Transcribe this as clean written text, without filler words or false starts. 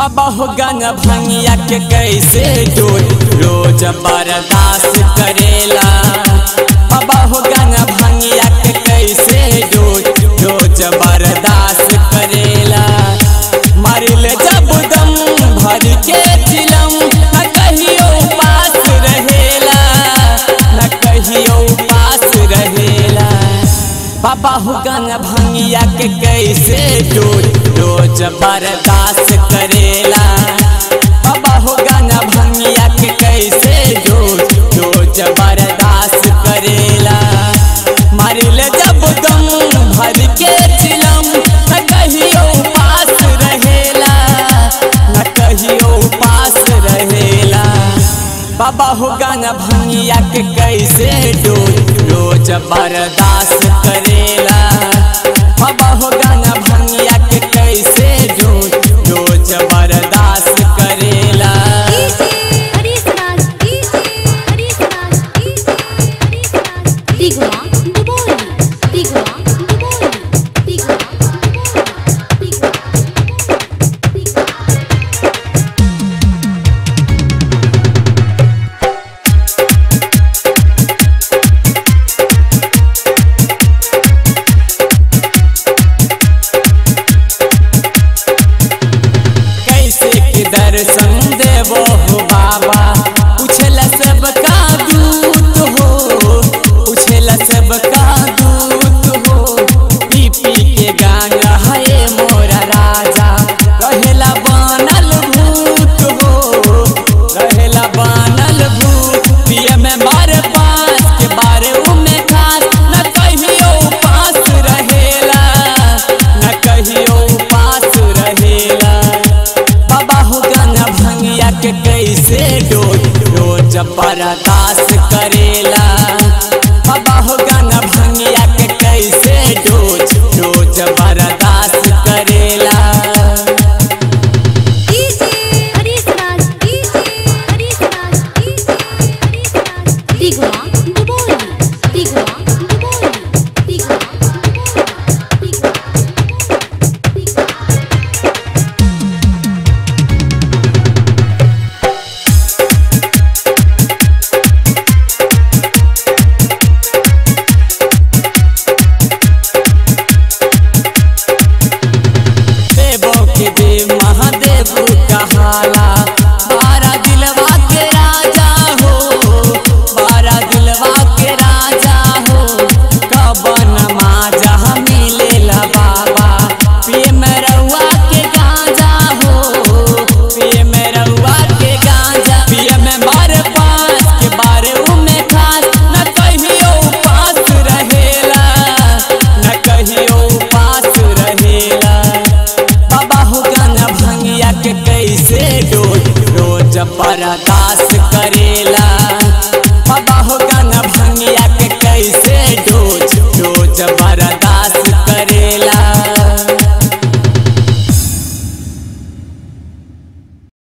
बाबा हो गंगा भंगिया के कैसे रोज बर्दाश्त करेला। बाबा हो गंगा भंगिया के कैसे रोज बर्दाश्त करेला। मारिल जब दम भर के चिलम न कहियो पास रहेला, न कहियो पास रहेला। बाबा हो गंगा भंगिया के कैसे रोज बर्दाश्त करेला। बाबा हो गंगा भंगिया के कैसे रोज बर्दाश्त करेला। मारिल जब दम भर के चिलम न कहियो पास रहेला, न कहियो पास रहेला। बाबा हो गंगा भंगिया के कैसे रोज बर्दाश्त करेला। बाबा हो गंगा भंगिया के कैसे रोज बर्दाश्त करेला। दर्शन देवो हो बाबा, पूछला सबका दूत हो, पूछला सबका दूत हो। पी पी के गांजा है मोरा राजा, रहेला बनल भूत हो, रहेला बनल भूत। पिए में मारे पास के बारे उमे खास, न कहियो पास रहेला, न कहियो पास रहेला। बाबा हो गंगा भंगिया के कैसे रोज बर्दाश्त करेला। बाबा हो गंगा भंगिया के कैसे रोज बर्दाश्त करेला। महादेव कहाला बारा दिलवा के राजा हो, बारा दिलवा के राजा हो। कबन माजा मिलेला बाबा, पिए में रउआ के गांजा हो, पिए में रउआ के गांजा। पिए में मारे पास के बारे उमे खास, न कहियो पास रहेला, न कहियो पास रहेला। बाबा हो गंगा भंगिया के कैसे रोज बर्दाश्त करेला।